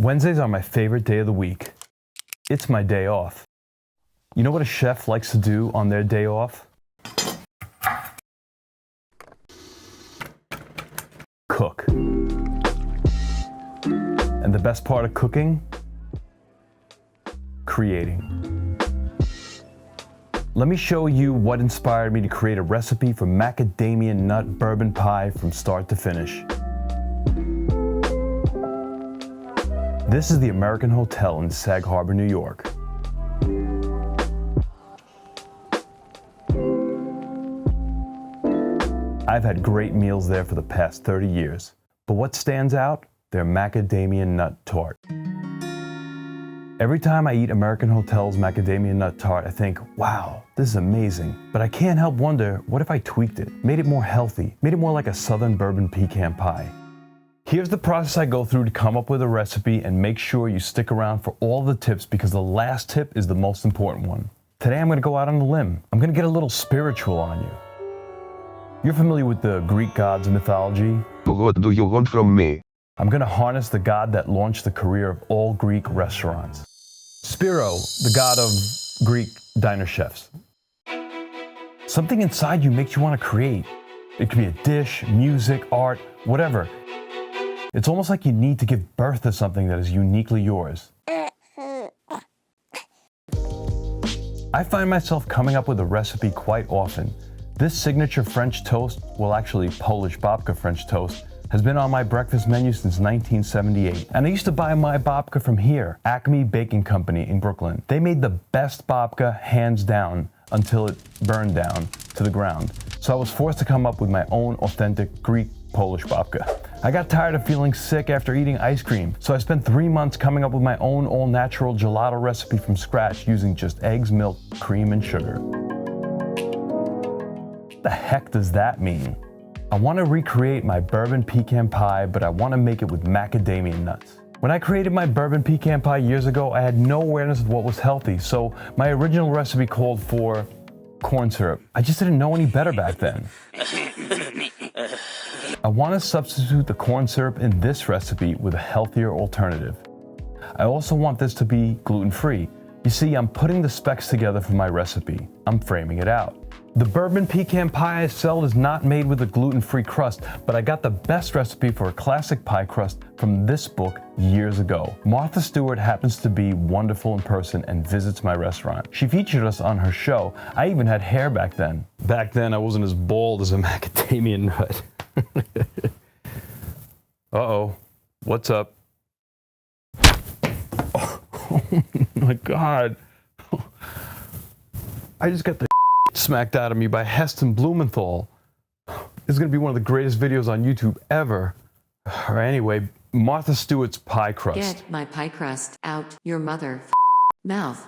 Wednesdays are my favorite day of the week. It's my day off. You know what a chef likes to do on their day off? Cook. And the best part of cooking? Creating. Let me show you what inspired me to create a recipe for macadamia nut bourbon pie from start to finish. This is the American Hotel in Sag Harbor, New York. I've had great meals there for the past 30 years, but what stands out? Their macadamia nut tart. Every time I eat American Hotel's macadamia nut tart, I think, wow, this is amazing. But I can't help wonder, what if I tweaked it, made it more healthy, made it more like a Southern bourbon pecan pie? Here's the process I go through to come up with a recipe, and make sure you stick around for all the tips because the last tip is the most important one. Today I'm gonna go out on a limb. I'm gonna get a little spiritual on you. You're familiar with the Greek gods of mythology? What do you want from me? I'm gonna harness the god that launched the career of all Greek restaurants. Spiro, the god of Greek diner chefs. Something inside you makes you wanna create. It could be a dish, music, art, whatever. It's almost like you need to give birth to something that is uniquely yours. I find myself coming up with a recipe quite often. This signature French toast, well actually Polish babka French toast, has been on my breakfast menu since 1978. And I used to buy my babka from here, Acme Baking Company in Brooklyn. They made the best babka hands down until it burned down to the ground. So I was forced to come up with my own authentic Greek Polish babka. I got tired of feeling sick after eating ice cream, so I spent 3 months coming up with my own all-natural gelato recipe from scratch using just eggs, milk, cream, and sugar. What the heck does that mean? I want to recreate my bourbon pecan pie, but I want to make it with macadamia nuts. When I created my bourbon pecan pie years ago, I had no awareness of what was healthy, so my original recipe called for corn syrup. I just didn't know any better back then. I want to substitute the corn syrup in this recipe with a healthier alternative. I also want this to be gluten-free. You see, I'm putting the specs together for my recipe. I'm framing it out. The bourbon pecan pie I sell is not made with a gluten-free crust, but I got the best recipe for a classic pie crust from this book years ago. Martha Stewart happens to be wonderful in person and visits my restaurant. She featured us on her show. I even had hair back then. Back then, I wasn't as bald as a macadamia nut. Uh-oh, what's up? Oh my God. I just got the smacked out of me by Heston Blumenthal. This is gonna be one of the greatest videos on YouTube ever. Or anyway, Martha Stewart's pie crust. Get my pie crust out your mother mouth.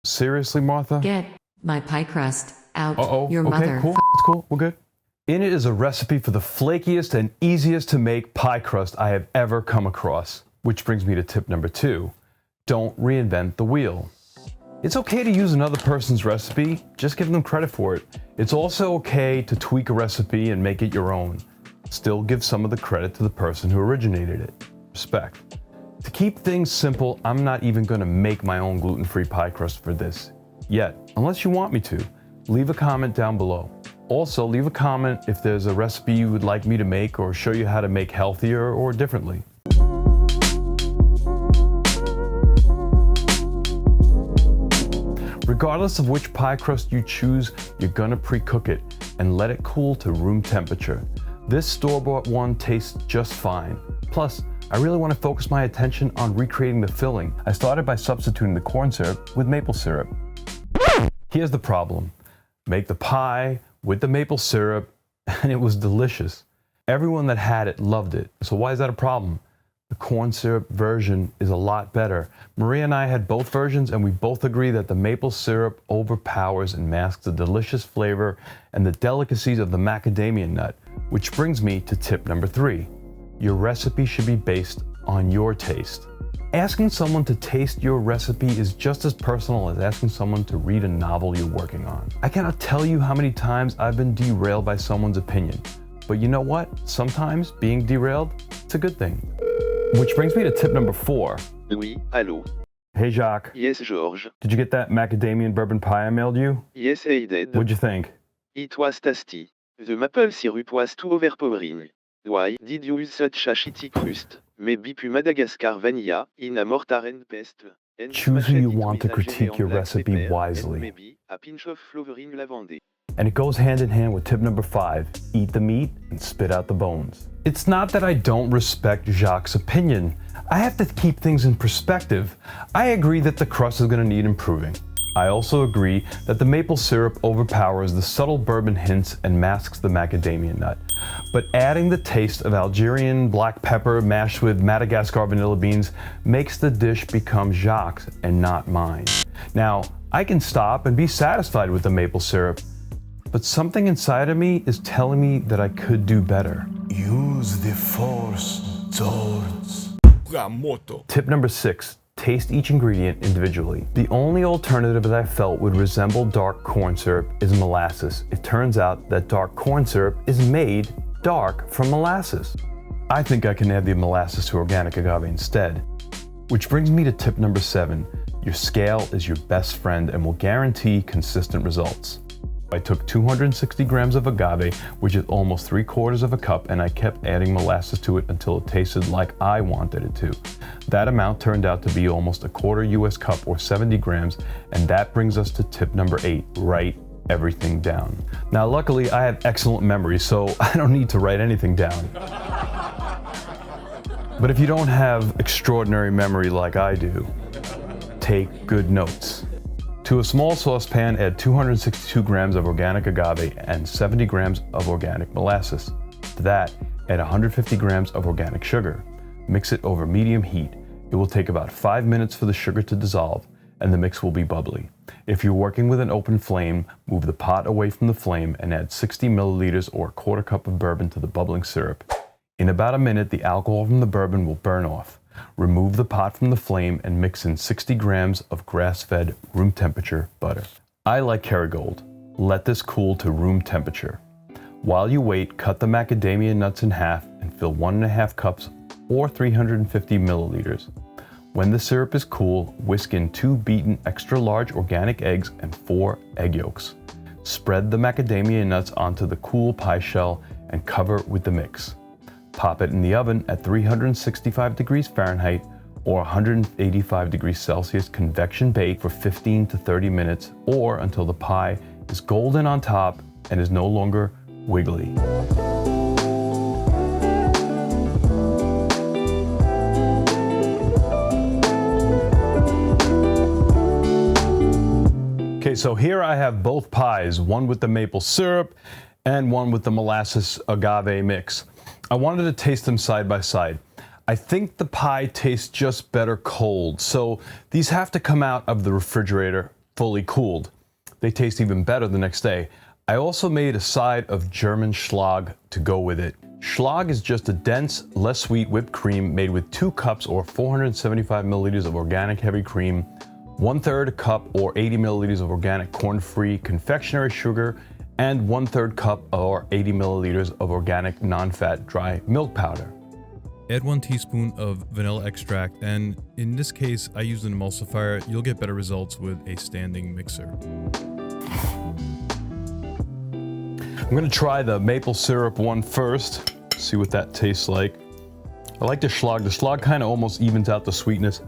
Seriously, Martha? Get my pie crust out your okay, mother. Cool. It's cool. We're good. In it is a recipe for the flakiest and easiest to make pie crust I have ever come across. Which brings me to tip number 2. Don't reinvent the wheel. It's okay to use another person's recipe, just give them credit for it. It's also okay to tweak a recipe and make it your own. Still give some of the credit to the person who originated it. Respect. To keep things simple, I'm not even gonna make my own gluten-free pie crust for this yet, unless you want me to. Leave a comment down below. Also, leave a comment if there's a recipe you would like me to make or show you how to make healthier or differently. Regardless of which pie crust you choose, you're gonna pre-cook it and let it cool to room temperature. This store-bought one tastes just fine. Plus, I really want to focus my attention on recreating the filling. I started by substituting the corn syrup with maple syrup. Here's the problem. Make the pie with the maple syrup, and it was delicious. Everyone that had it loved it. So why is that a problem? The corn syrup version is a lot better. Maria and I had both versions, and we both agree that the maple syrup overpowers and masks the delicious flavor and the delicacies of the macadamia nut, which brings me to tip number 3. Your recipe should be based on your taste. Asking someone to taste your recipe is just as personal as asking someone to read a novel you're working on. I cannot tell you how many times I've been derailed by someone's opinion. But you know what? Sometimes being derailed, it's a good thing. Which brings me to tip number 4. Oui, allô. Hey Jacques, Yes, George. did you get that macadamia and bourbon pie I mailed you? Yes, I did. What'd you think? It was tasty. The maple syrup was too overpowering. Why did you use such a shitty crust? Maybe pu Madagascar vanilla, in a mortar and pestle. And Choose who smashed you it want to with a critique jelly your on black recipe pepper, wisely. and maybe a pinch of flavoring lavender. And it goes hand in hand with tip number 5, eat the meat and spit out the bones. It's not that I don't respect Jacques' opinion. I have to keep things in perspective. I agree that the crust is going to need improving. I also agree that the maple syrup overpowers the subtle bourbon hints and masks the macadamia nut. But adding the taste of Algerian black pepper mashed with Madagascar vanilla beans makes the dish become Jacques and not mine. Now, I can stop and be satisfied with the maple syrup, but something inside of me is telling me that I could do better. Use the force, Zords. Tip number 6, taste each ingredient individually. The only alternative that I felt would resemble dark corn syrup is molasses. It turns out that dark corn syrup is made dark from molasses. I think I can add the molasses to organic agave instead. Which brings me to tip number 7. Your scale is your best friend and will guarantee consistent results. I took 260 grams of agave, which is almost 3/4 of a cup, and I kept adding molasses to it until it tasted like I wanted it to. That amount turned out to be almost 1/4 US cup or 70 grams, and that brings us to tip number 8, write everything down. Now luckily I have excellent memory, so I don't need to write anything down. But if you don't have extraordinary memory like I do, take good notes. To a small saucepan, add 262 grams of organic agave and 70 grams of organic molasses. To that, add 150 grams of organic sugar. Mix it over medium heat. It will take about 5 minutes for the sugar to dissolve, and the mix will be bubbly. If you're working with an open flame, move the pot away from the flame and add 60 milliliters or 1/4 cup of bourbon to the bubbling syrup. In about a minute, the alcohol from the bourbon will burn off. Remove the pot from the flame and mix in 60 grams of grass-fed, room temperature butter. I like Kerrygold. Let this cool to room temperature. While you wait, cut the macadamia nuts in half and fill 1.5 cups or 350 milliliters. When the syrup is cool, whisk in 2 beaten extra large organic eggs and 4 egg yolks. Spread the macadamia nuts onto the cool pie shell and cover with the mix. Pop it in the oven at 365 degrees Fahrenheit or 185 degrees Celsius convection bake for 15 to 30 minutes or until the pie is golden on top and is no longer wiggly. Okay, so here I have both pies, one with the maple syrup and one with the molasses agave mix. I wanted to taste them side by side. I think the pie tastes just better cold, so these have to come out of the refrigerator fully cooled. They taste even better the next day. I also made a side of German Schlag to go with it. Schlag is just a dense, less sweet whipped cream made with 2 cups or 475 milliliters of organic heavy cream, 1/3 cup or 80 milliliters of organic corn-free confectionery sugar, and 1/3 cup or 80 milliliters of organic non-fat dry milk powder. Add 1 teaspoon of vanilla extract, and in this case I used an emulsifier. You'll get better results with a standing mixer. I'm gonna try the maple syrup one first, see what that tastes like. I like the Schlag. The Schlag kind of almost evens out the sweetness.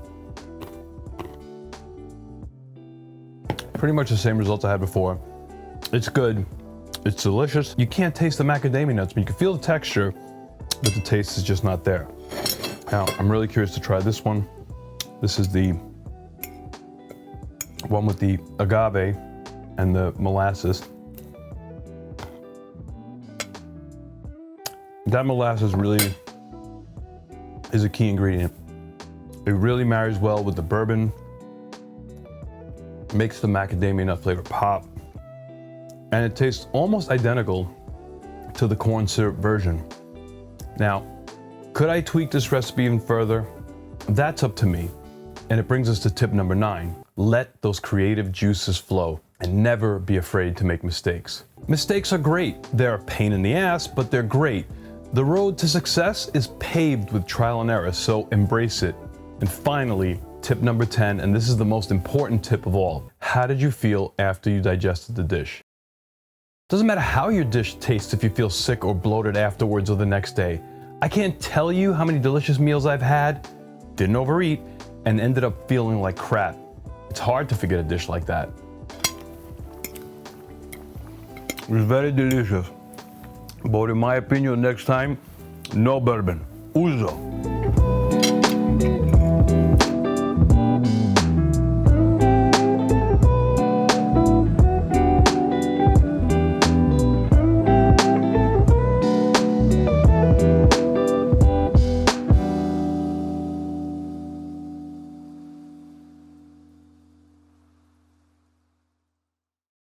Pretty much the same results I had before. It's good. It's delicious. You can't taste the macadamia nuts, but you can feel the texture, but the taste is just not there. Now, I'm really curious to try this one. This is the one with the agave and the molasses. That molasses really is a key ingredient. It really marries well with the bourbon, makes the macadamia nut flavor pop. And it tastes almost identical to the corn syrup version. Now, could I tweak this recipe even further? That's up to me. And it brings us to tip number 9. Let those creative juices flow and never be afraid to make mistakes. Mistakes are great. They're a pain in the ass, but they're great. The road to success is paved with trial and error, so embrace it. And finally, tip number 10, and this is the most important tip of all. How did you feel after you digested the dish? Doesn't matter how your dish tastes if you feel sick or bloated afterwards or the next day. I can't tell you how many delicious meals I've had, didn't overeat, and ended up feeling like crap. It's hard to forget a dish like that. It's very delicious. But in my opinion, next time, no bourbon. Uso.